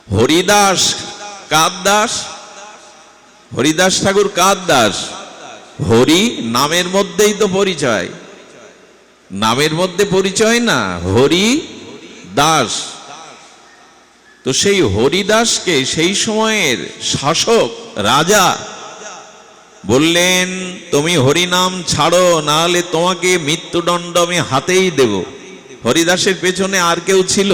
হরিদাস কার দাস? হরিদাস ঠাকুর কার দাস? হরি নামের মধ্যেই তো পরিচয়, নামের মধ্যে পরিচয় না, হরি দাস। তো সেই হরিদাসকে সেই সময়ের শাসক রাজা বললেন, তুমি হরিনাম ছাড়ো, না হলে তোমাকে মৃত্যুদণ্ড আমি হাতেই দেব। হরিদাসের পেছনে আর কেউ ছিল?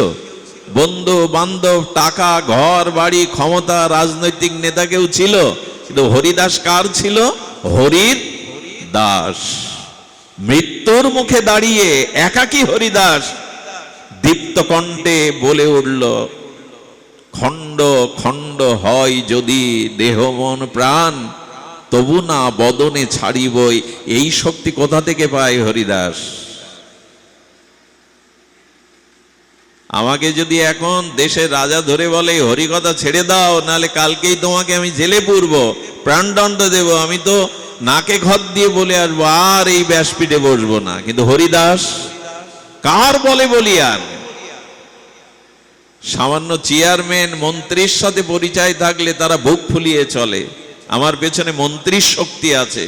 বন্ধু বান্ধব, টাকা, ঘর বাড়ি, ক্ষমতা, রাজনৈতিক নেতা কেউ ছিল? কিন্তু হরিদাস কার ছিল? হরির দাস। মৃত্যুর মুখে দাঁড়িয়ে একাকী হরিদাস দীপ্ত কণ্ঠে বলে উঠল, খণ্ড খণ্ড হয় যদি দেহ মন প্রাণ, তবু না বদনে ছাড়িবই। এই শক্তি কোথা থেকে পায় হরিদাস? আমাকে যদি এখন দেশের রাজা ধরে বলে হরিকথা ছেড়ে দাও, নালে কালকেই তোমাকে আমি জেলে পুরব, প্রাণদণ্ড দেব, আমি তো নাকে খত দিয়ে বলে আসবো, আর এই ব্যাসপীঠে বসবো না। কিন্তু হরিদাস কার বলে বলিয়ান? সামান্য চেয়ারম্যান মন্ত্রীর সাথে পরিচয় থাকলে তারা বুক ফুলিয়ে চলে, আমার পেছনে মন্ত্রীর শক্তি আছে,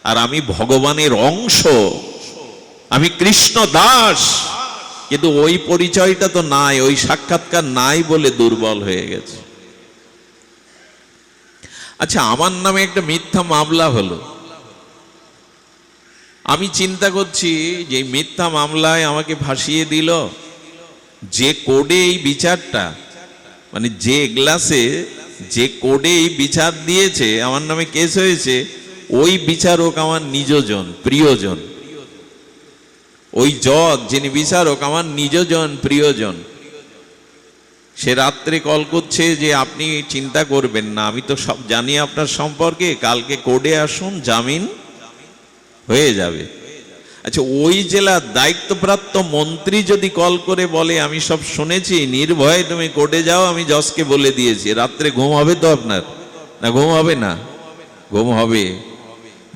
আর আমি ভগবানের অংশ, আমি কৃষ্ণ দাস। কিন্তু ওই পরিচয়টা তো নাই, ওই সাক্ষাৎকার নাই বলে দুর্বল হয়ে গেছে। আচ্ছা, আমার নামে একটা মিথ্যা মামলা হলো, আমি চিন্তা করছি যে মিথ্যা মামলায় আমাকে ফাঁসিয়ে দিল, যে কোডে এই বিচারটা, মানে যে গ্লাসে যে কোডে এই বিচার দিয়েছে, আমার নামে কেস হয়েছে, ওই বিচারক আমার নিজজন, প্রিয়জন। ওই জজ যিনি বিচারক আমার নিজজন, প্রিয়জন। সে রাত্রে কল করছে যে আপনি চিন্তা করবেন না, আমি তো সব জানি আপনার সম্পর্কে, কালকে কোর্টে আসুন, জামিন হয়ে যাবে। আচ্ছা, ওই জেলার দায়িত্বপ্রাপ্ত মন্ত্রী যদি কল করে বলে আমি সব শুনেছি, নির্ভয়ে তুমি কোর্টে যাও, আমি জজকে বলে দিয়েছি, রাত্রে ঘুম হবে তো আপনার? না, ঘুম হবে না? ঘুম হবে।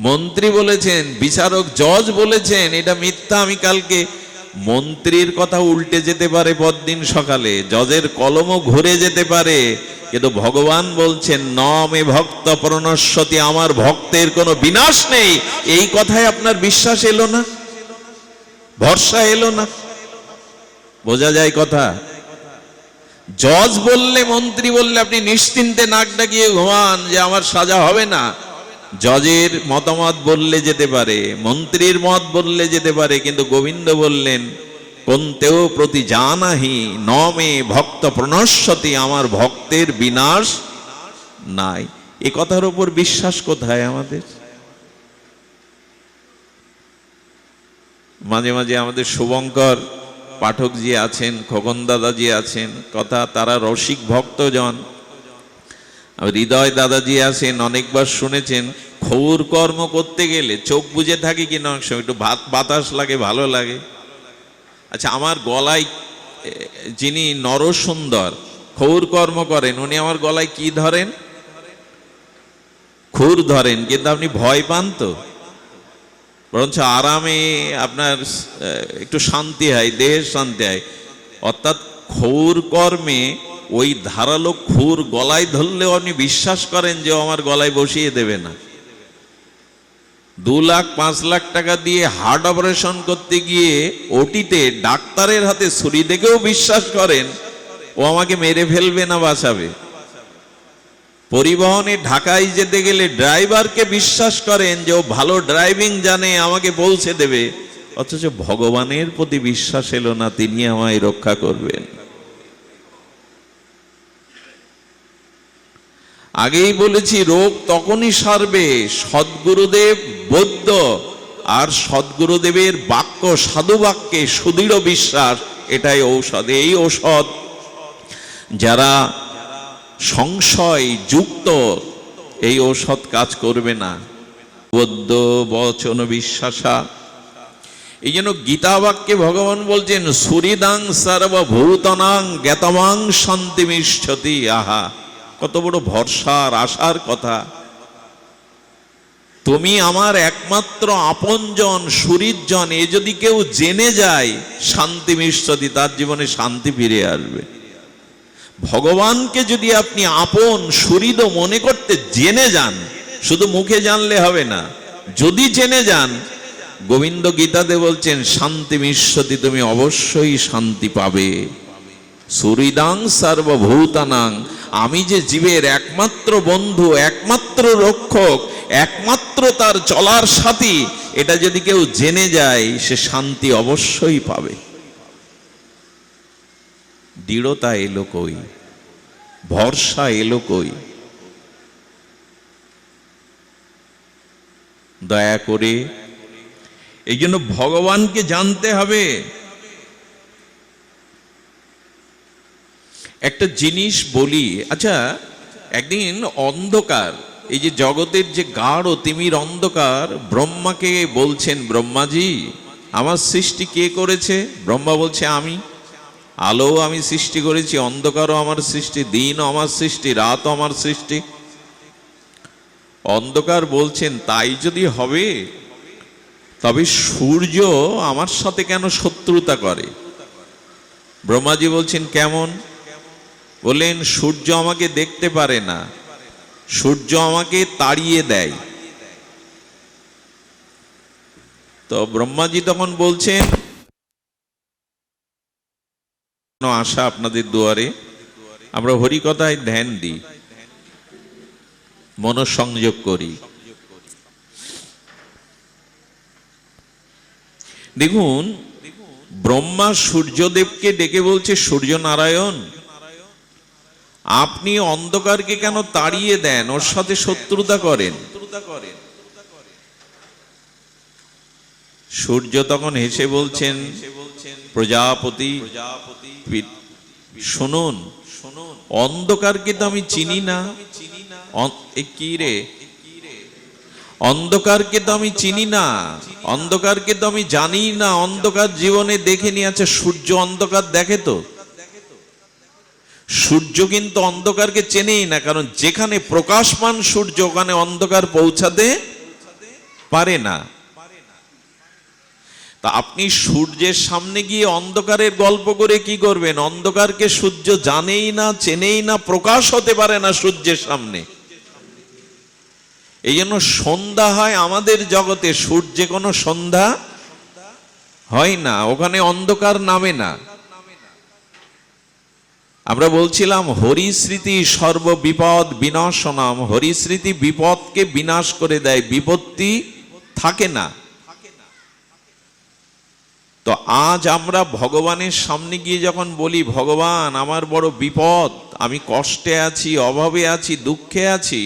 মন্ত্রী বলেছেন, বিচারক জজ বলেছেন এটা মিথ্যা, আমি কালকে, মন্ত্রীর কথা উল্টে যেতে পারে পরদিন সকালে, জজের কলমও ঘুরে যেতে পারে, কিন্তু ভগবান বলছেন ন মে ভক্ত প্রণশ্যতি, আমার ভক্তের কোনো বিনাশ নেই। এই কথায় আপনার বিশ্বাস এলো না, ভরসা এলো না? বোঝা যায় কথা? জজ বললে, মন্ত্রী বললে আপনি নিশ্চিন্তে নাক ডাকিয়ে ঘুমান যে আমার সাজা হবে না। জজের মতামত বললে যেতে পারে, মন্ত্রীর মত বললে যেতে পারে, কিন্তু গোবিন্দ বললেন কোনতেও প্রতি জানাহি নমে ভক্ত প্রণশ্যতি, আমার ভক্তের বিনাশ নাই। এ কথার উপর বিশ্বাস কোথায় আমাদের? মাঝে মাঝে আমাদের শুভঙ্কর পাঠকজি আছেন, খোকন দাদাজি আছেন, কথা তারা রসিক ভক্তজন, হৃদয় দাদাজি আছেন, অনেকবার শুনেছেন ক্ষৌর কর্ম করতে গেলে চোখ বুজে থাকি কিনা, অনেক সময় একটু বাতাস লাগে, ভালো লাগে। আচ্ছা, আমার গলায় যিনি নরসুন্দর ক্ষৌর কর্ম করেন, উনি আমার গলায় কি ধরেন? খুর ধরেন, কিন্তু আপনি ভয় পান তো? বরঞ্চ আরামে আপনার একটু শান্তি হয়, দেহের শান্তি হয়। অর্থাৎ ক্ষৌর কর্মে ওই ধারালো খুর গলায় ধরলেও আপনি বিশ্বাস করেন যে আমার গলায় বসিয়ে দেবে না। 2 লাখ 5 লাখ টাকা দিয়ে হার্ট অপারেশন করতে গিয়ে ওটিতে ডাক্তারের হাতে ছুরি দেখেও বিশ্বাস করেন ও আমাকে মেরে ফেলবে না, বাঁচাবে। পরিবহনে ঢাকায় যেতে গেলে ড্রাইভারকে বিশ্বাস করেন যে ও ভালো ড্রাইভিং জানে, আমাকে পৌঁছে দেবে। অথচ ভগবানের প্রতি বিশ্বাস এলো না, তিনি আমায় রক্ষা করবেন। আগেই বলেছি, রোগ তখনই সারবে সদ্গুরুদেব বৈদ্য, আর সদ্গুরুদেবের বাক্য, সাধু বাক্যে সুদৃঢ় বিশ্বাস, এটাই ঔষধ। এই ঔষধ যারা সংশয় যুক্ত, এই ঔষধ কাজ করবে না। বৈদ্য বচন বিশ্বাসা। এই জন্য গীতা বাক্যে ভগবান বলছেন সুহৃদাং সর্বভূতানাং জ্ঞাতমাং শান্তিমিষ্ঠতি। আহা, কত বড় ভরসার আশার কথা। তুমি আমার একমাত্র আপনজন, সুহৃদজন, এ যদি কেউ জেনে যায় শান্তি মিষ্টি, তার জীবনে শান্তি ফিরে আসবে। ভগবানকে যদি আপনি আপন সুহৃদ মনে করতে জেনে যান, শুধু মুখে জানলে হবে না, যদি জেনে যান, গোবিন্দ গীতাতে বলছেন শান্তি মিষ্যতি, তুমি অবশ্যই শান্তি পাবে। সুহৃদাং সর্বভূতানাং, আমি যে জীবের একমাত্র বন্ধু, একমাত্র রক্ষক, একমাত্র তার চলার সাথী, এটা যদি কেউ জেনে যায়, সে শান্তি অবশ্যই পাবে। দৃঢ়তা এলো কই, ভরসা এলো কই? দয়া করে এই জন্য ভগবানকে জানতে হবে। একটা জিনিস বলি, আচ্ছা, একদিন অন্ধকার, এই যে জগতের যে গাঢ় তিমির অন্ধকার, ব্রহ্মাকে বলছেন, ব্রহ্মাজি আমার সৃষ্টি কে করেছে? ব্রহ্মা বলছে আমি। আলো আমি সৃষ্টি করেছি, অন্ধকারও আমার সৃষ্টি, দিনও আমার সৃষ্টি, রাতও আমার সৃষ্টি। অন্ধকার বলছেন তাই যদি হবে, তবে সূর্য আমার সাথে কেন শত্রুতা করে? ব্রহ্মাজি বলছেন কেমন? বললেন সূর্য আমাকে দেখতে পারে না, সূর্য আমাকে তাড়িয়ে দেয়। তো ব্রহ্মাজি তখন বলছেন, আশা আপনাদের দুয়ারে, আমরা হরিকথায় ধ্যান দিই, মনোসংযোগ করি। দেখুন, ব্রহ্মা সূর্যদেবকে ডেকে বলছে, সূর্য নারায়ণ, আপনি অন্ধকারকে কেন তাড়িয়ে দেন, ওর সাথে শত্রুতা করেন? সূর্য তখন হেসে বলছেন, প্রজাপতি শুনুন, অন্ধকারকে তো আমি চিনি না। কি রে, অন্ধকারকে তো আমি চিনি না, অন্ধকারকে তো আমি জানি না, অন্ধকার জীবনে দেখেনি। আছে সূর্য অন্ধকার দেখে তো? সূর্য কিন্তু অন্ধকারকে চেনেই না, কারণ যেখানে প্রকাশমান সূর্য ওখানে অন্ধকার পৌঁছাতে পারে না। তা আপনি সূর্যের সামনে গিয়ে অন্ধকারের গল্প করে কি করবেন? অন্ধকারকে সূর্য জানেই না, চেনেই না, প্রকাশ হতে পারে না সূর্যের সামনে। এই জন্য সন্ধ্যা হয় আমাদের জগতে, সূর্যে কোনো সন্ধ্যা হয় না, ওখানে অন্ধকার নামে না। আমরা বলছিলাম হরিস্মৃতি সর্ব বিপদ বিনাশনাম, হরিস্মৃতি বিপদকে বিনাশ করে দেয়, বিপত্তি থাকে না। তো আজ আমরা ভগবানের সামনে গিয়ে যখন বলি, ভগবান আমার বড় বিপদ, আমি কষ্টে আছি, অভাবে আছি, দুঃখে আছি,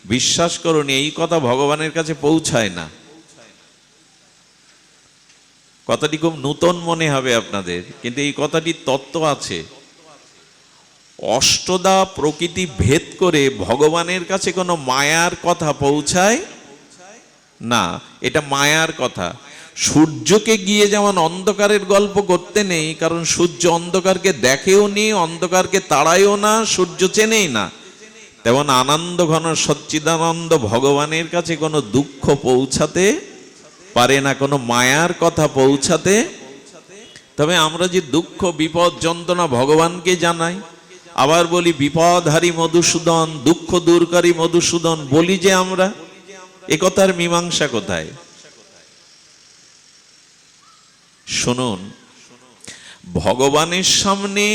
বিশ্বাস করুন এই কথা ভগবানের কাছে পৌঁছায় না। কথাটি খুব নূতন মনে হবে আপনাদের, কিন্তু এই কথাটির তত্ত্ব আছে। অষ্টদা প্রকৃতি ভেদ করে ভগবানের কাছে কোনো মায়ার কথা পৌঁছায় না, এটা মায়ার কথা। সূর্যকে গিয়ে যেমন অন্ধকারের গল্প করতে নেই, কারণ সূর্য অন্ধকারকে দেখেও নি, অন্ধকারকে তাড়ায়ও না, সূর্য চেনেই না, তেমন আনন্দ ঘন সচ্চিদানন্দ ভগবানের কাছে কোনো দুঃখ পৌঁছাতে পারে না, কোনো মায়ার কথা পৌঁছাতে। তবে আমরা যে দুঃখ বিপদ যন্ত্রণা ভগবানকে জানাই, আবার বলি বিপদহারী মধুসূদন, দুঃখ দূরকারী মধুসূদন বলি যে আমরা, এ কথার মীমাংসা কোথায়? শুনুন, ভগবানের সামনে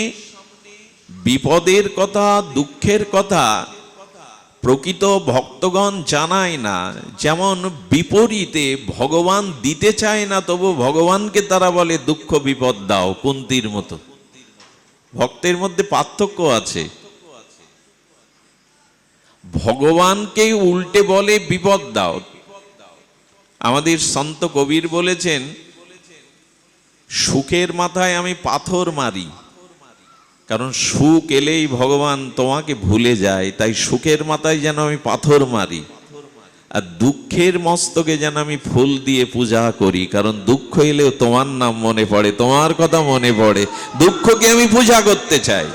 বিপদের কথা, দুঃখের কথা প্রকৃত ভক্তগণ জানায় না। যেমন বিপরীতে ভগবান দিতে চায় না, তবু ভগবানকে তারা বলে দুঃখ বিপদ দাও, কুন্তির মতো। ভক্তের মধ্যে পার্থক্য আছে। ভগবানকে উল্টে বলে বিপদ দাও। আমাদের সন্ত কবির বলেছেন, সুখের মাথায় আমি পাথর মারি, কারণ সুখ এলেই ভগবান তোমাকে ভুলে যায়, তাই সুখের মাথায় যেন আমি পাথর মারি, আর দুঃখের মস্তকে যেন আমি ফুল দিয়ে পূজা করি, কারণ দুঃখ এলেও তোমার নাম মনে পড়ে, তোমার কথা মনে পড়ে, দুঃখকে আমি পূজা করতে চাই।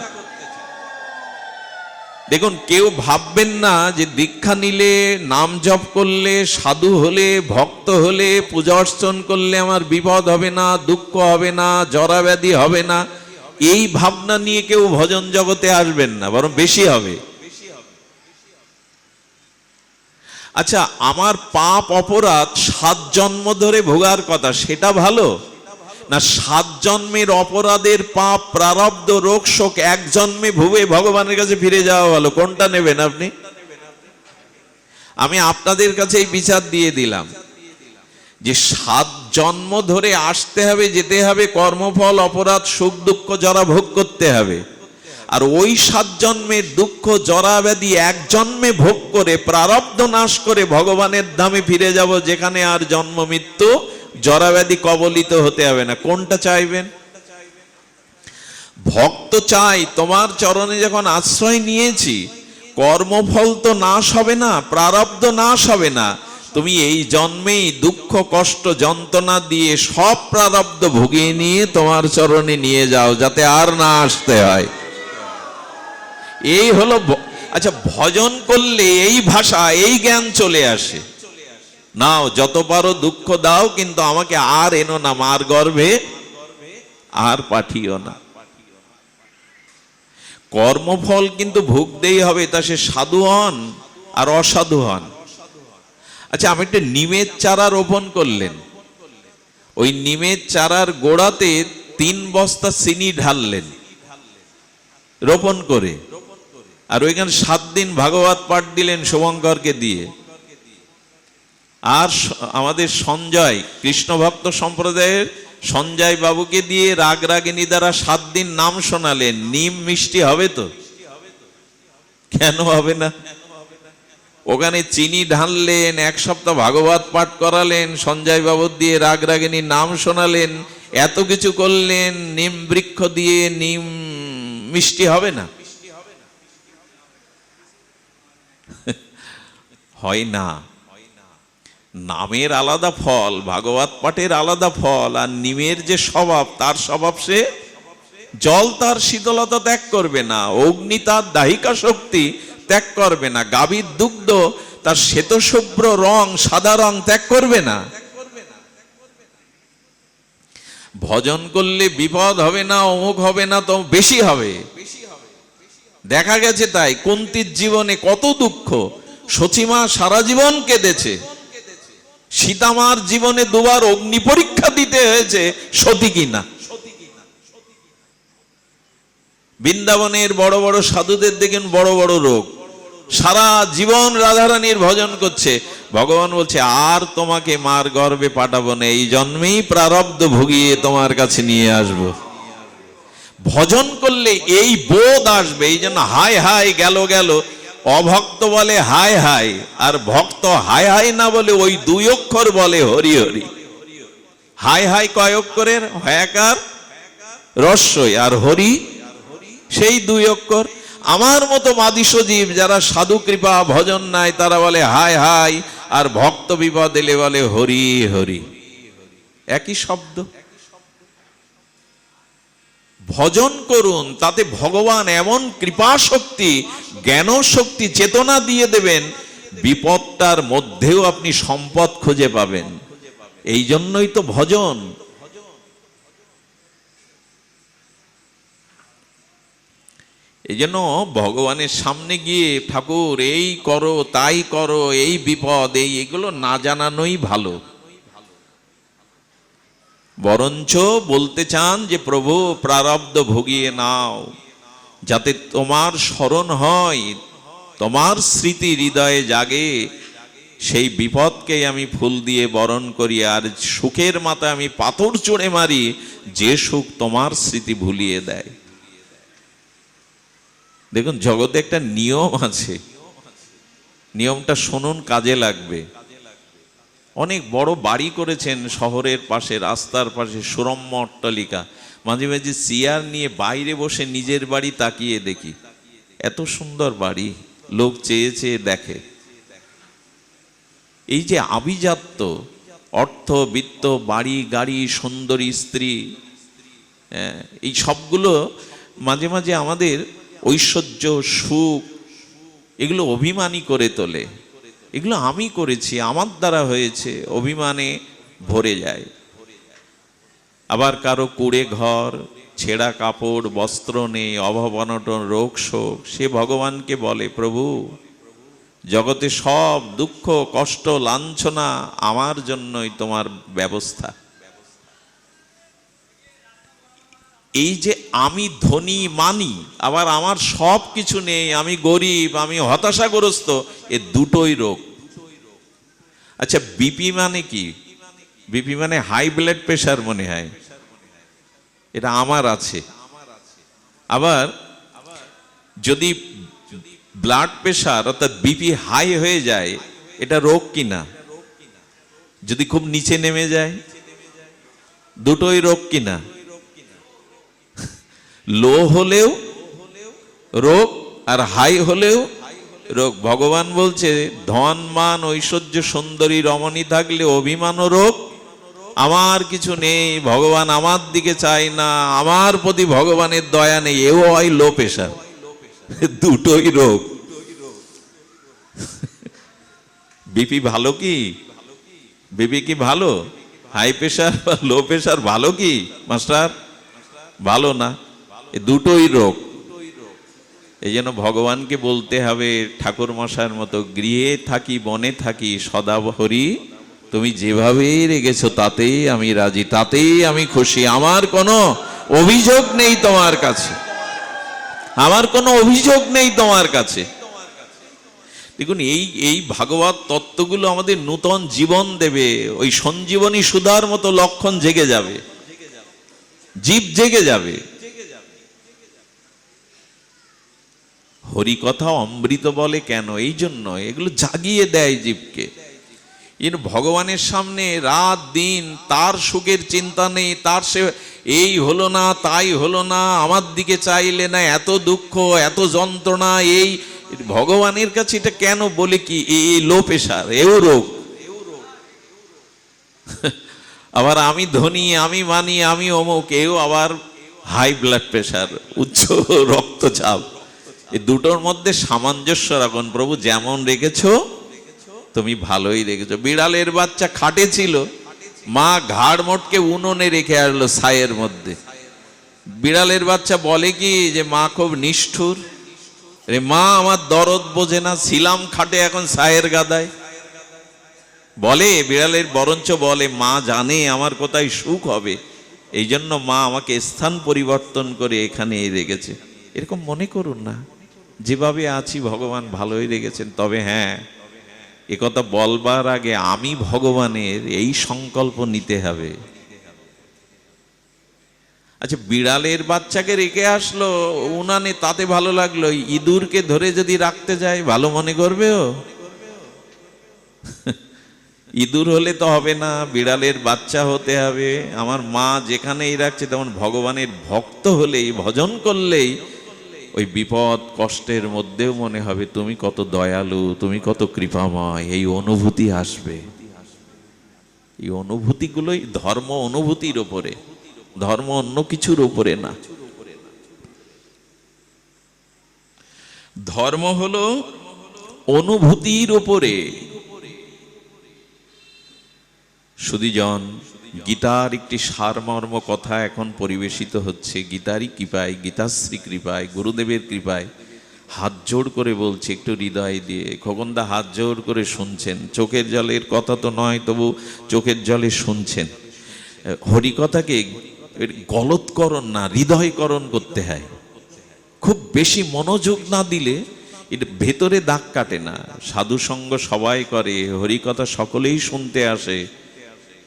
দেখুন, কেউ ভাববেন না যে দীক্ষা নিলে, নাম জপ করলে, সাধু হলে, ভক্ত হলে, পূজা অর্চন করলে আমার বিপদ হবে না, দুঃখ হবে না, জরাব্যাধি হবে না। এই ভাবনা নিয়ে কেউ ভজন জগতে আসবেন না, বরং বেশি হবে। আচ্ছা, আমার পাপ অপরাধ 7 জন্ম ধরে ভোগার কথা, সেটা ভালো না 7 জন্মের অপরাধের পাপ প্রারব্ধ রোগ শোক 1 জন্মে ভুগে ভগবানের কাছে ফিরে যাওয়া ভালো? কোনটা নেবেন আপনি? আমি আপনাদের কাছে এই বিচার দিয়ে দিলাম যে 7 জন্ম ধরে আসতে হবে, যেতে হবে, কর্মফল অপরাধ সুখ দুঃখ জরা ভোগ করতে হবে। আর ওই 7 জন্মের দুঃখ জরা ব্যাধি 1 জন্মে ভোগ করে প্রারব্ধ নাশ করে ভগবানের ধামে ফিরে যাব, যেখানে আর জন্ম মৃত্যু জরা ব্যাধি কবলিত হতে হবে না। কোনটা চাইবেন? ভক্ত চাই তোমার চরণে যখন আশ্রয় নিয়েছি, কর্মফল তো নাশ হবে না, প্রারব্ধ নাশ হবে না, তুমি এই জন্মেই দুঃখ কষ্ট যন্ত্রণা দিয়ে সব প্রারব্ধ ভুগিয়ে নিয়ে তোমার চরণে নিয়ে যাও, যাতে আর না আসতে হয়। এই হলো। আচ্ছা, ভজন করলে এই ভাষা এই জ্ঞান চলে আসে, নাও যত পারো দুঃখ দাও, কিন্তু আমাকে আর এনো না, মার গর্ভে আর পাঠিও না। কর্মফল কিন্তু ভুগতেই হবে, তা সে সাধু হন আর অসাধু হন। আচ্ছা, আমি একটা নিমের চারা রোপণ করলেন, ওই নিমের চারার গোড়াতে 3 বস্তা চিনি ঢাললেন রোপণ করে, আর ওইখানে 7 দিন ভাগবত পাঠ দিলেন শুভঙ্করকে দিয়ে, আর আমাদের সঞ্জয় কৃষ্ণ ভক্ত সম্প্রদায়ের সঞ্জয় বাবুকে দিয়ে রাগ রাগিনী দ্বারা 7 দিন নাম শোনালেন। নিম মিষ্টি হবে তো? কেন হবে না? ওখানে চিনি ঢাললেন, 1 সপ্তাহ ভাগবত পাঠ করালেন, সঞ্জয় বাবুর দিয়ে রাগ রাগিনী নাম শোনালেন, এত কিছু করলেন, নিম বৃক্ষ দিয়ে নিম মিষ্টি হবে না? হয় না। নামের আলাদা ফল, ভাগবত পাঠের আলাদা ফল, আর নিমের যে স্বভাব, তার স্বভাব সে জল তার শীতলতা ত্যাগ করবে না, অগ্নি তার দাহিকা শক্তি ত্যাগ করবে না, গাভীর দুগ্ধ তার শ্বেতশুভ্র রং সাদা রং ত্যাগ করবে না। ভজন করলে বিপদ হবে না, অমুক হবে না, তো বেশি হবে। দেখা গেছে তাই কুন্তির জীবনে কত দুঃখ, সচিমা সারা জীবন কেঁদেছে, সীতামার জীবনে 2 বার অগ্নি পরীক্ষা দিতে হয়েছে সতী কিনা। বৃন্দাবনের বড় বড় সাধুদের দেখেন বড় বড় রোগ, সারা জীবন রাধারানীর ভজন করছে, ভগবান বলছে আর তোমাকে মার গর্ভে পাঠাবো না, এই জন্মেই প্রারব্ধ ভুগিয়ে তোমার কাছে নিয়ে আসবো। ভজন করলে এই বোধ আসবে। এই জন্য হায় হায় গেল গেল, অভক্ত বলে হায় হায়, আর ভক্ত হায় হায় না বলে ওই 2 অক্ষর বলে হরি হরি। হায় হায় কয় অক্ষরের? হয়াকার রস্যই, আর হরি সেই 2 অক্ষর। আমার মতো মাদিস জীব যারা সাধু কৃপা ভজন নাই, তারা বলে হায় হায়, আর ভক্ত বিপদ এলে বলে হরি হরি, একই শব্দ। ভজন করুন, তাতে ভগবান এমন কৃপা শক্তি, জ্ঞান শক্তি, চেতনা দিয়ে দেবেন, বিপদটার মধ্যেও আপনি সম্পদ খুঁজে পাবেন। এই জন্যই তো ভজন। এই জন্য ভগবানের সামনে গিয়ে ঠাকুর এই করো তাই করো, এই বিপদ এগুলো না জানানোই ভালো। বরঞ্চ বলতে চান যে প্রভু প্রারব্ধ ভুগিয়ে নাও, যাতে তোমার স্মরণ হয়, তোমার স্মৃতি হৃদয়ে জাগে, সেই বিপদকে আমি ফুল দিয়ে বরণ করি, আর সুখের মাথায় আমি পাথর চড়ে মারি, যে সুখ তোমার স্মৃতি ভুলিয়ে দেয়। দেখুন, জগতে একটা নিয়ম আছে, নিয়মটা শুনুন, কাজে লাগবে। অনেক বড় বাড়ি করেছেন শহরের পাশে, রাস্তার পাশে, সুরম্য অট্টালিকা। মাঝে মাঝে চেয়ার নিয়ে বাইরে বসে নিজের বাড়ি তাকিয়ে দেখি, এত সুন্দর বাড়ি, লোক চেয়ে চেয়ে দেখে। এই যে আভিজাত্য, অর্থ বিত্ত, বাড়ি গাড়ি, সুন্দরী স্ত্রী, এই সবগুলো মাঝে মাঝে আমাদের ঐশ্বর্য সুখ এগুলো অভিমানী করে তোলে। এগুলো আমি করেছি, আমার দ্বারা হয়েছে, অভিমানে ভরে যায়। আবার কারো কুড়ে ঘর, ছেঁড়া কাপড়, বস্ত্র নেই, অভাব অনটন, রোগ শোক, সে ভগবানকে বলে, প্রভু জগতে সব দুঃখ কষ্ট লাঞ্ছনা আমার জন্যই তোমার ব্যবস্থা। এই যে আমি ধনী মানি, আবার আমার সব কিছু নেই, আমি গরিব, আমি হতাশাগ্রস্ত, এ দুটোই রোগ। আচ্ছা, বিপি মানে কি? বিপি মানে হাই ব্লাড প্রেশার মনে হয়, এটা আমার আছে। আবার যদি ব্লাড প্রেশার অর্থাৎ বিপি হাই হয়ে যায়, এটা রোগ কিনা? যদি খুব নিচে নেমে যায়, দুটোই রোগ কিনা? লো হলেও রোগ আর হাই হলেও রোগ। ভগবান বলছে, ধন মান ঐশ্বর্য সুন্দরী রমণী থাকলে অভিমানও রোগ, আমার কিছু নেই, ভগবান আমার দিকে চায় না, আমার প্রতি ভগবানের দয়া নেই, এও হয় লো প্রেশার। দুটোই রোগ। বিপি ভালো কি? বিপি কি ভালো? হাই প্রেশার বা লো প্রেশার ভালো কি মাস্টার? ভালো না, এ দুটোই রোগ। এই জন্য ভগবানকে বলতে হবে ঠাকুর মশাইয়ের মতো, গৃহে থাকি বনে থাকি সদা হরি, তুমি যেভাবেই রেখেছো তাতেই আমি রাজি, তাতেই আমি খুশি, আমার কোনো অভিযোগ নেই তোমার কাছে, আমার কোনো অভিযোগ নেই তোমার কাছে। দেখুন, এই ভাগবত তত্ত্বগুলো আমাদের নূতন জীবন দেবে। ওই সঞ্জীবনী সুধার মতো লক্ষণ জেগে যাবে, জীব জেগে যাবে। হরিকথা অমৃত বলে কেন? এই জন্য এগুলো জাগিয়ে দেয় জীবকে। ভগবানের সামনে রাত দিন তার সুখের চিন্তা নেই, তার সে এই হলো না তাই হলো না, আমার দিকে চাইলে না, এত দুঃখ এত যন্ত্রণা, এই ভগবানের কাছে এটা কেন? বলে কি এই লো প্রেশার, এও রোগ। আবার আমি ধনী, আমি মানি, আমি অমুক, এও আবার হাই ব্লাড প্রেশার, উচ্চ রক্তচাপ। এই দুটোর মধ্যে সামঞ্জস্য রাখুন। প্রভু যেমন রেখেছো তুমি ভালোই রেখেছো। বিড়ালের বাচ্চা খাটে ছিল, মা ঘাড় মোটকে উনুনে রেখে আসলো ছায়ের মধ্যে। বিড়ালের বাচ্চা বলে কি যে মা খুব নিষ্ঠুর, রে মা আমার দরদ বোঝে না, ছিলাম খাটে এখন ছায়ের গাদায়। বলে বিড়ালের, বরঞ্চ বলে মা জানে আমার কোথায় সুখ হবে, এই জন্য মা আমাকে স্থান পরিবর্তন করে এখানে রেখেছে। এরকম মনে করুন না, যেভাবে আছি ভগবান ভালোই রেখেছেন। তবে হ্যাঁ, একথা বলবার আগে আমি ভগবানের এই সংকল্প নিতে হবে। আচ্ছা, বিড়ালের বাচ্চাকে রেখে আসলো উনানে, তাতে ভালো লাগলো, ইঁদুরকে ধরে যদি রাখতে যায় ভালো মনে করবে ও? ইঁদুর হলে তো হবে না, বিড়ালের বাচ্চা হতে হবে। আমার মা যেখানেই রাখছে, তেমন ভগবানের ভক্ত হলেই, ভজন করলেই ওই বিপদ কষ্টের মধ্যেও মনে হবে তুমি কত দয়ালু, তুমি কত কৃপাময়, এই অনুভূতি আসবে। এই অনুভূতিগুলোই ধর্ম, অনুভূতির উপরে, ধর্ম অন্য কিছুর উপরে না। ধর্ম হলো অনুভূতির উপরে। সুধীজন, গীতার একটি সারমর্ম কথা এখন পরিবেশিত হচ্ছে। গীতারই কৃপায়, গীতাশ্রী কৃপায়, গুরুদেবের কৃপায় হাত জোড় করে বলছে, একটু হৃদয় দিয়ে। খোকনদা হাত জোড় করে শুনছেন, চোখের জলের কথা তো নয়, তবু চোখের জলে শুনছেন। হরিকথাকে গলৎকরণ না, হৃদয়করণ করতে হয়। খুব বেশি মনোযোগ না দিলে এটা ভেতরে দাগ কাটে না। সাধুসঙ্গ সবাই করে, হরিকথা সকলেই শুনতে আসে,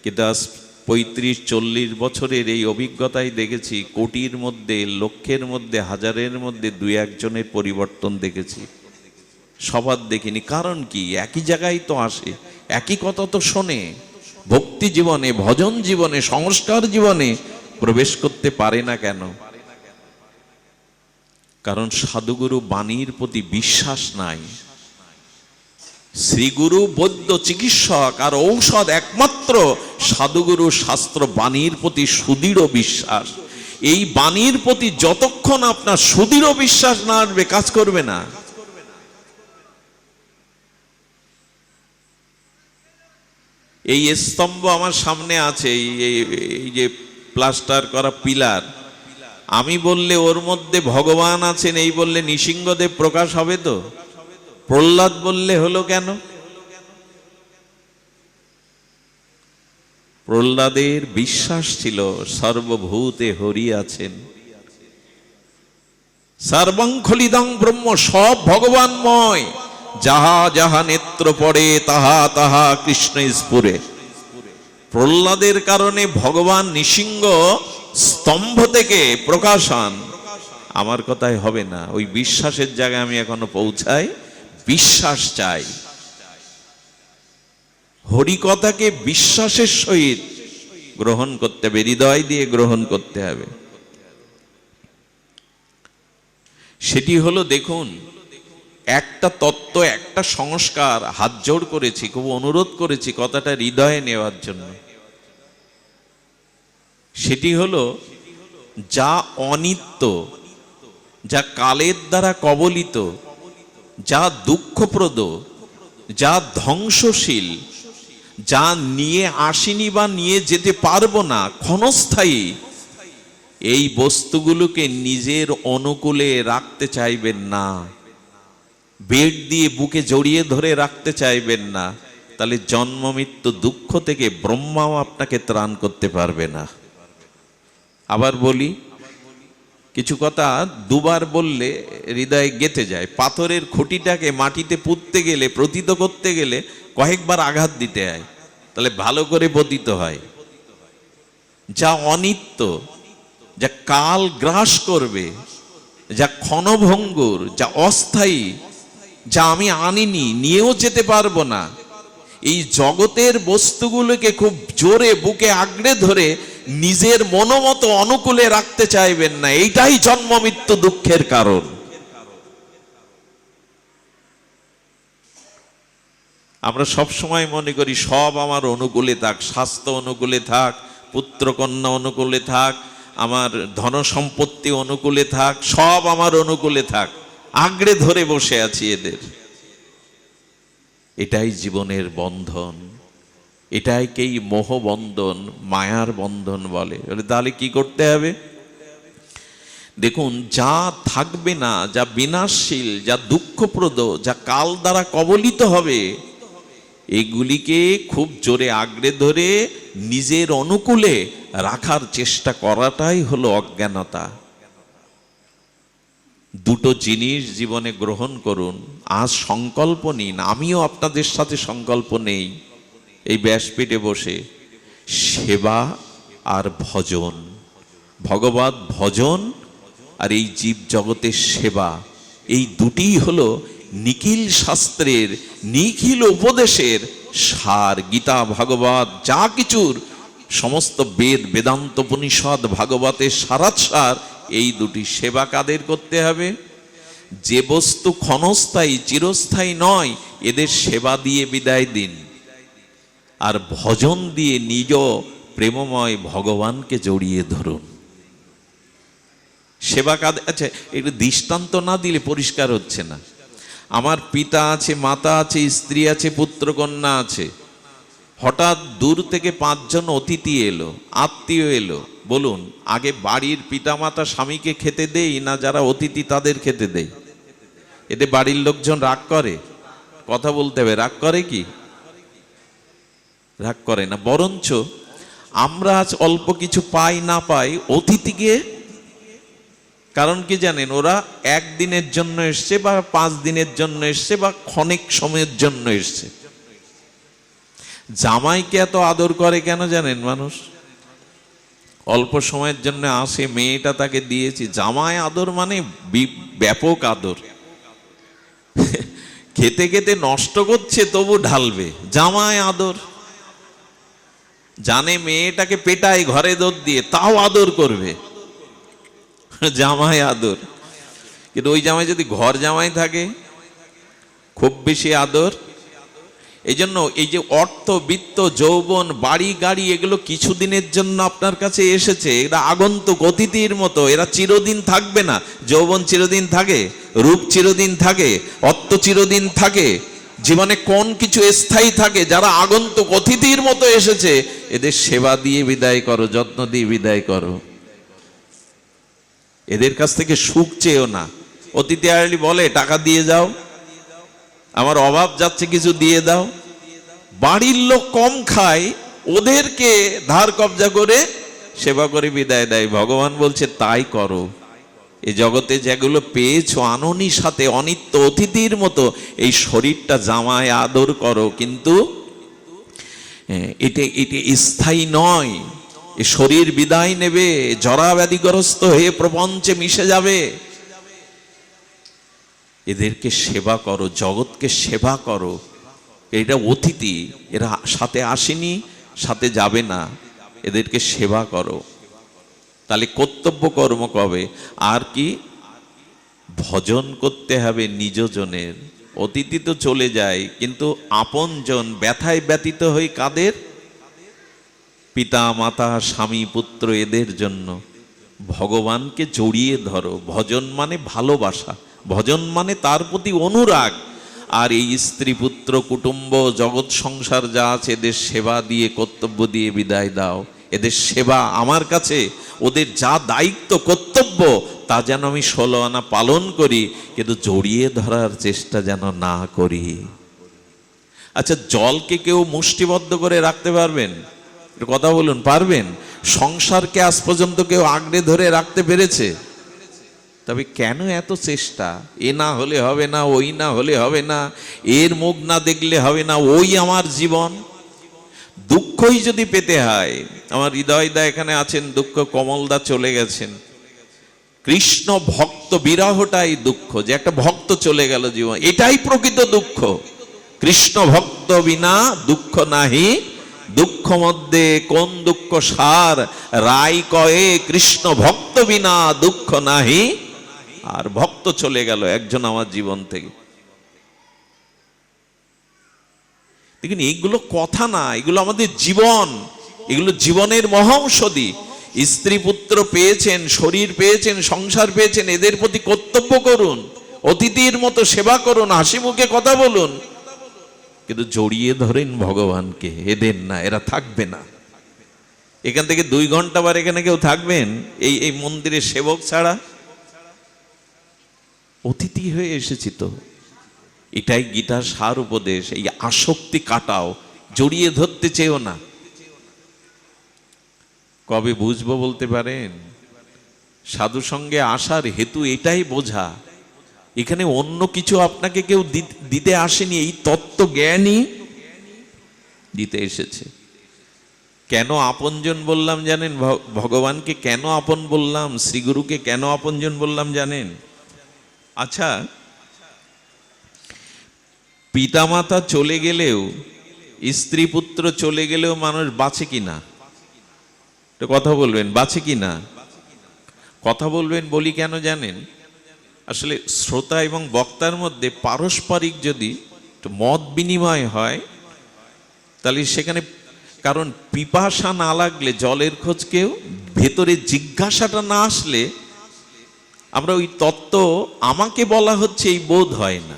কিন্তু আজ 35-40 বছরের এই অভিজ্ঞতায় দেখেছি, কোটির মধ্যে, লক্ষের মধ্যে, হাজারের মধ্যে 2-1 জনের পরিবর্তন দেখেছি, সবার দেখিনি। কারণ কি? একই জায়গায় তো আসে, একই কথা তো শোনে। ভক্তি জীবনে, ভজন জীবনে, সংস্কার জীবনে প্রবেশ করতে পারে না কেন? কারণ সাধুগুরু বাণীর প্রতি বিশ্বাস নাই। শ্রীগুরু বৈদ্য চিকিৎসক আর ঔষধ একমাত্র সাধুগুরু শাস্ত্র বাণীর প্রতি সুদৃঢ় বিশ্বাস। এই বাণীর প্রতি যতক্ষণ আপনার সুদৃঢ় বিশ্বাস না আসবে, কাজ করবে না। এই স্তম্ভ আমার সামনে আছে, এই যে প্লাস্টার করা পিলার, আমি বললে ওর মধ্যে ভগবান আছেন এই বললে নৃসিংহদেব প্রকাশ হবে তো? প্রহ্লাদ বললে হলো কেন? প্রহ্লাদের বিশ্বাস ছিল সর্বভূতে হরি আছেন, সর্বং খলিদং ব্রহ্ম, সব ভগবানময়, যাহা যাহা নেত্র পড়ে তাহা তাহা কৃষ্ণ স্ফুরে। প্রহ্লাদের কারণে ভগবান নৃসিংহ স্তম্ভ থেকে প্রকাশ হন। আমার কথাই হবে না, ওই বিশ্বাসের জায়গায় আমি এখনো পৌঁছাই। বিশ্বাস চাই, হরিকথাকে বিশ্বাসের সহিত গ্রহণ করতে হবে, হৃদয় দিয়ে গ্রহণ করতে হবে। সেটি হলো, দেখুন, একটা তত্ত্ব, একটা সংস্কার, হাত জোড় করেছি, খুব অনুরোধ করেছি কথাটা হৃদয়ে নেওয়ার জন্য। সেটি হলো, যা অনিত্য, যা কালের দ্বারা কবলিত, যা দুঃখপ্রদ, যা ধ্বংসশীল, যা নিয়ে আসিনি বা নিয়ে যেতে পারবো না, ক্ষণস্থায়ী, এই বস্তুগুলোকে নিজের অনুকূলে রাখতে চাইবেন না, বেড দিয়ে বুকে জড়িয়ে ধরে রাখতে চাইবেন না। তাহলে জন্ম মৃত্যু দুঃখ থেকে ব্রহ্মাও আপনাকে ত্রাণ করতে পারবে না। আবার বলি, কিছু কথা দুবার বললে হৃদয়ে গেঁথে যায়। পাথরের খুঁটিটাকে মাটিতে পুঁততে গেলে, প্রতীত করতে গেলে কয়েকবার আঘাত দিতে হয়, তাহলে ভালো করে পতিত হয়। যা অনিত্য, যা কাল গ্রাস করবে, যা ক্ষণভঙ্গুর, যা অস্থায়ী, যা আমি আনিনি, নিয়েও যেতে পারবো না, এই জগতের বস্তুগুলোকে খুব জোরে বুকে আঁকড়ে ধরে নিজের মনোমতো অনুকূলে রাখতে চাইবেন না। এইটাই জন্ম মৃত্যু দুঃখের কারণ। আমরা সব সময় মনে করি সব আমার অনুকূলে থাক, স্বাস্থ্য অনুকূলে থাক, পুত্রকন্যা অনুকূলে থাক, আমার ধন সম্পত্তি অনুকূলে থাক, সব আমার অনুকূলে থাক, আঁকড়ে ধরে বসে আছি এদের। এটাই জীবনের বন্ধন, এটাইকেই মোহবন্ধন, মায়ার বন্ধন বলে। তাহলে কি করতে হবে? দেখুন, যা থাকবে না, যা বিনাশশীল, যা দুঃখপ্রদ, যা কাল দ্বারা কবলিত হবে, এগুলিকে খুব জোরে আঁকড়ে ধরে নিজের অনুকূলে রাখার চেষ্টা করাটাই হলো অজ্ঞানতা। দুটো জিনিস জীবনে গ্রহণ করুন। আজ সংকল্প নিন, আমিও আপনাদের সাথে সংকল্প নেই এই ব্যাসপীঠে বসে, সেবা আর ভজন, ভগবত ভজন আর এই জীব জগতের সেবা, এই দুটিই হলো নিখিল শাস্ত্রের, নিখিল উপদেশের সার। গীতা, ভাগবত, যা কিছুর সমস্ত বেদ, বেদান্ত, উপনিষদ, ভাগবতের সারাৎসার এই দুটি। সেবা কাদের করতে হবে? যে বস্তু ক্ষণস্থায়ী, চিরস্থায়ী নয়, এদের সেবা দিয়ে বিদায় দিন, আর ভজন দিয়ে নিজ প্রেমময় ভগবানকে জড়িয়ে ধরুন। সেবা কাদের? আচ্ছা, একটু দৃষ্টান্ত না দিলে পরিষ্কার হচ্ছে না। আমার পিতা আছে, মাতা আছে, স্ত্রী আছে, পুত্রকন্যা আছে, হঠাৎ দূর থেকে 5 জন অতিথি এলো, আত্মীয় এলো। বলুন, আগে বাড়ির পিতামাতা স্বামীকে খেতে দেই না যারা অতিথি তাদের খেতে দেই? এতে বাড়ির লোকজন রাগ করে? কথা বলতে হবে, রাগ করে কি? রাগ করে না। বরঞ্চ আমরা আজ অল্প কিছু পাই না পাই, অতিথিকে, কারণ কি জানেন, ওরা 1 দিনের জন্য এসছে বা 5 দিনের জন্য এসছে বা ক্ষণিক সময়ের জন্য এসছে। জামাইকে এত আদর করে কেন জানেন মানুষ? অল্প সময়ের জন্য আসে, মেয়েটা তাকে দিয়েছি। জামাই আদর মানে ব্যাপক আদর। খেতে খেতে নষ্ট করছে তবু ঢালবে, জামাই আদর। জানে মেয়েটাকে পেটায় ঘরে দৌড় দিয়ে, তাও আদর করবে, জামাই আদর। কিন্তু ওই জামাই যদি ঘর জামাই থাকে, খুব বেশি আদর। এই জন্য এই যে অর্থ, বিত্ত, যৌবন, বাড়ি, গাড়ি, এগুলো কিছুদিনের জন্য আপনার কাছে এসেছে, এরা আগন্তুক, অতিথির মতো। এরা চিরদিন থাকবে না। যৌবন চিরদিন থাকে, রূপ চিরদিন থাকে, অর্থ চিরদিন থাকে, জীবনে কোন কিছু স্থায়ী থাকে? যারা আগন্তুক, অতিথির মতো এসেছে, এদের সেবা দিয়ে বিদায় করো, যত্ন দিয়ে বিদায় করো। এদের কাছ থেকে সুখ চেয়েও না। অতিথি আসলে বলে টাকা দিয়ে যাও, আমার অভাব যাচ্ছে কিছু দিয়ে দাও। বাড়ির লোক কম খায়, ওদেরকে ধার কবজা করে সেবা করে বিদায় দেয়। ভগবান বলছে তাই করো। এই জগতে যেগুলো পেয়েছো আননি সাথে, অনিত্য অতিথির মতো এই শরীরটা জামায় আদর করো, কিন্তু এটা স্থায়ী নয়। এই শরীর বিদায় নেবে, জরা ব্যাধিগ্রস্ত হয়ে প্রপঞ্চে মিশে যাবে। এদেরকে সেবা করো, জগৎকে সেবা করো। এটা অতিথি, এরা সাথে আসেনি, সাথে যাবে না, এদেরকে সেবা করো। তাহলে কর্তব্য কর্ম কবে? আর কি ভজন করতে হবে নিজজনের। অতিথি তো চলে যায়, কিন্তু আপনজন ব্যথায় ব্যতীত হই কাদের? পিতা মাতা স্বামী পুত্র, এদের জন্য ভগবানকে জড়িয়ে ধরো। ভজন মানে ভালোবাসা, ভজন মানে তার প্রতি অনুরাগ। আর এই স্ত্রী পুত্র কুটুম্ব জগৎ সংসার যা আছে, এদের সেবা দিয়ে কর্তব্য দিয়ে বিদায় দাও। এদের সেবা আমার কাছে, ওদের যা দায়িত্ব কর্তব্য তা যেন আমি 16 আনা পালন করি, কিন্তু জড়িয়ে ধরার চেষ্টা যেন না করি। আচ্ছা, জলকে কেউ মুষ্টিবদ্ধ করে রাখতে পারবেন? একটু কথা বলুন, পারবেন? সংসারকে আজ পর্যন্ত কেউ আঁকড়ে ধরে রাখতে পেরেছে? তবে কেন এত চেষ্টা? এ না হলে হবে না, ওই না হলে হবে না, এর মুখ না দেখলে হবে না, ওই আমার জীবন। দুঃখই যদি পেতে হয়, আমার হৃদয়দা এখানে আছেন, দুঃখ কমলদা চলে গেছেন। কৃষ্ণ ভক্ত বিরহটাই দুঃখ, যে একটা ভক্ত চলে গেল জীবন, এটাই প্রকৃত দুঃখ। কৃষ্ণ ভক্ত বিনা দুঃখ নাহি, দুঃখ মধ্যে কোন দুঃখ সার, রাই কয়ে কৃষ্ণ ভক্ত বিনা দুঃখ নাহি। আর ভক্ত চলে গেল একজন আমার জীবন থেকে। দেখুন, এইগুলো কথা না, এগুলো আমাদের জীবন, এগুলো জীবনের মহাঔষধি। স্ত্রী পুত্র পেয়েছেন, শরীর পেয়েছেন, সংসার পেয়েছেন, এদের প্রতি কর্তব্য করুন, অতিথির মতো সেবা করুন, হাসি মুখে কথা বলুন, কিন্তু জড়িয়ে ধরেন ভগবানকে। এদের না, এরা থাকবে না। এখান থেকে 2 ঘন্টা বার এখানে কেউ থাকবেন এই মন্দিরের সেবক ছাড়া? অতিথি হয়ে এসেছি তো। এটাই গীতার সার উপদেশ। এই আসক্তি কাটাও, জড়িয়ে ধরতে চেয়েও না। কবে বুঝবো বলতে পারেন? সাধু সঙ্গে আসার হেতু এটাই বোঝা, এখানে অন্য কিছু আপনাকে কেউ দিতে আসেনি, এই তত্ত্ব জ্ঞানই দিতে এসেছে। কেন আপনজন বললাম জানেন? ভগবানকে কেন আপন বললাম, শ্রীগুরুকে কেন আপনজন বললাম জানেন? আচ্ছা, পিতামাতা চলে গেলেও, স্ত্রী পুত্র চলে গেলেও মানুষ বাঁচে কিনা? তো কথা বলবেন, বাঁচে কিনা? কথা বলবেন বলি কেন জানেন? আসলে শ্রোতা এবং বক্তার মধ্যে পারস্পরিক যদি মত বিনিময় হয়, তাহলে সেখানে, কারণ পিপাসা না লাগলে জলের খোঁজ কেউ, ভেতরে জিজ্ঞাসাটা না আসলে আমরা ওই তত্ত্ব আমাকে বলা হচ্ছে এই বোধ হয় না।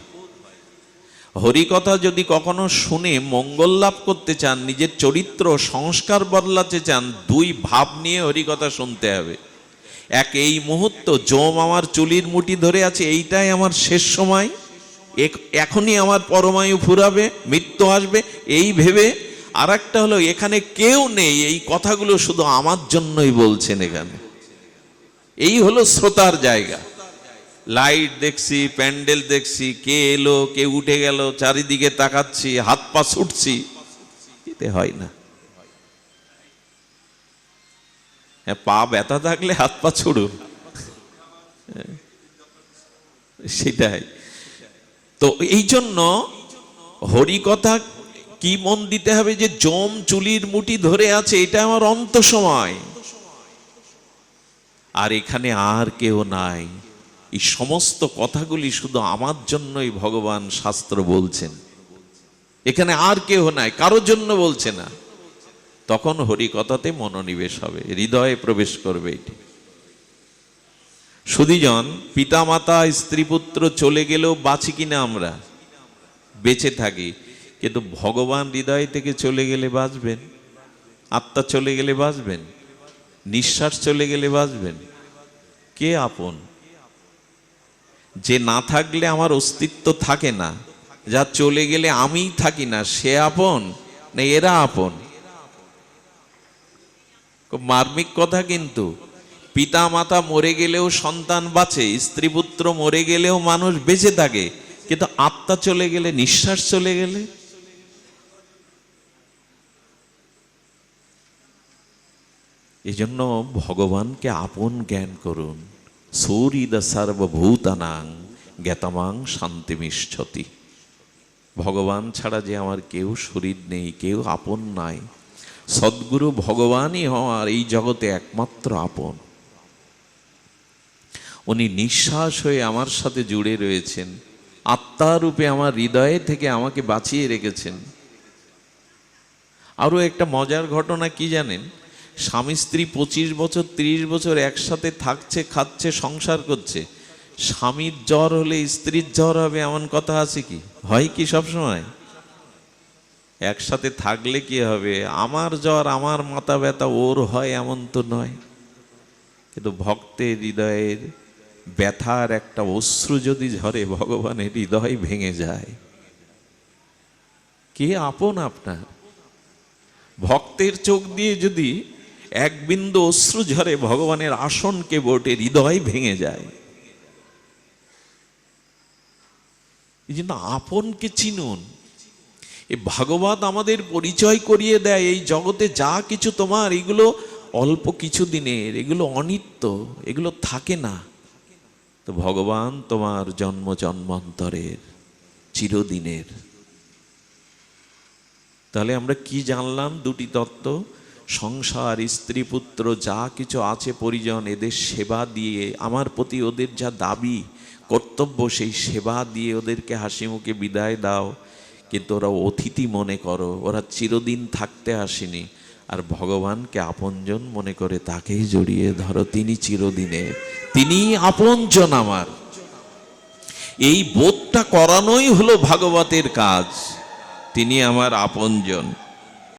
হরিকথা যদি কখনো শুনে মঙ্গল লাভ করতে চান, নিজের চরিত্র সংস্কার বদলাতে চান, 2 ভাব নিয়ে হরিকথা শুনতে হবে। এক, এই মুহূর্ত জম আমার চুলির মুঠি ধরে আছে, এইটাই আমার শেষ সময়, এখনই আমার পরমায়ু ফুরাবে, মৃত্যু আসবে, এই ভেবে। আর একটা হলো, এখানে কেউ নেই, এই কথাগুলো শুধু আমার জন্যই বলছেন এখানে। এই হলো শ্রোতার জায়গা। লাইট দেখছি, প্যান্ডেল দেখছি, কে এলো, কে উঠে গেল, চারিদিকে তাকাচ্ছি, হাত পা ছুটছি, এতে হয় না। পা ব্যথা থাকলে হাত পা ছুড়ুন, সেটাই তো। এই জন্য হরিকথা কি মন দিতে হবে, যে জম চুলির মুঠি ধরে আছে, এটা আমার অন্ত সময়, আর এখানে আর কেউ নাই। এই সমস্ত কথাগুলি শুধু আমার জন্যই ভগবান শাস্ত্র বলছেন, এখানে আর কেউ নাই, কারোর জন্য বলছে না। তখন হরিকথাতে মনোনিবেশ হবে, হৃদয়ে প্রবেশ করবে। এটি সুধীজন, পিতামাতা স্ত্রী পুত্র চলে গেলেও বাঁচি কিনা? আমরা বেঁচে থাকি, কিন্তু ভগবান হৃদয় থেকে চলে গেলে বাঁচবেন? আত্মা চলে গেলে বাঁচবেন? নিঃশ্বাস চলে গেলে বাঁচবেন? কে আপন? যে না থাকলে আমার অস্তিত্ব থাকে না, যা চলে গেলে আমিই থাকি না, সে আপন না এরা আপন? খুব মার্মিক কথা। কিন্তু পিতা মাতা মরে গেলেও সন্তান বাঁচে, স্ত্রী পুত্র মরে গেলেও মানুষ বেঁচে থাকে, কিন্তু আত্মা চলে গেলে, নিঃশ্বাস চলে গেলে, এই জন্য ভগবানকে আপন জ্ঞান করুন। সৌরিদ সর্বভূতানাং জ্ঞাতমাং শান্তিমিষ্ঠতি। ভগবান ছাড়া যে আমার কেউ শরীর নেই, কেউ আপন নাই। সদ্গুরু ভগবানই হওয়ার এই জগতে একমাত্র আপন। উনি নিঃশ্বাস হয়ে আমার সাথে জুড়ে রয়েছেন, আত্মারূপে আমার হৃদয়ে থেকে আমাকে বাঁচিয়ে রেখেছেন। আরও একটা মজার ঘটনা কি জানেন? স্বামী স্ত্রী 25 বছর 30 বছর একসাথে থাকছে, খাচ্ছে, সংসার করছে। স্বামীর জ্বর হলে স্ত্রীর জ্বর হবে এমন কথা আছে কি? হয় কি সব সময়? একসাথে থাকলে কি হবে, আমার জ্বর আমার মাথা ব্যথা ওর হয় এমন তো নয়। কিন্তু ভক্তের হৃদয়ের ব্যথার একটা অশ্রু যদি ঝরে, ভগবানের হৃদয় ভেঙে যায়। কে আপন আপনার? ভক্তের চোখ দিয়ে যদি এক বিন্দু অশ্রু ঝরে, ভগবানের আসনকে বটে হৃদয় ভেঙে যায়। এই জন্য আপনকে চিনুন। এই ভাগবত আমাদের পরিচয় করিয়ে দেয়, এই জগতে যা কিছু তোমার, এগুলো অল্প কিছু দিনের, এগুলো অনিত্য, এগুলো থাকে না। তো ভগবান তোমার জন্ম জন্মান্তরের, চিরদিনের। তাহলে আমরা কি জানলাম? দুটি তত্ত্ব। সংসার, স্ত্রী পুত্র যা কিছু আছে, পরিজন, এদের সেবা দিয়ে, আমার প্রতি ওদের যা দাবি কর্তব্য, সেই সেবা দিয়ে ওদেরকে হাসি মুখে বিদায় দাও। কিন্তু ওরা অতিথি মনে করো, ওরা চিরদিন থাকতে আসেনি। আর ভগবানকে আপনজন মনে করে তাকেই জড়িয়ে ধরো, তিনি চিরদিনের, তিনি আপনজন আমার। এই বোধটা করানোই হলো ভাগবতের কাজ। তিনি আমার আপনজন।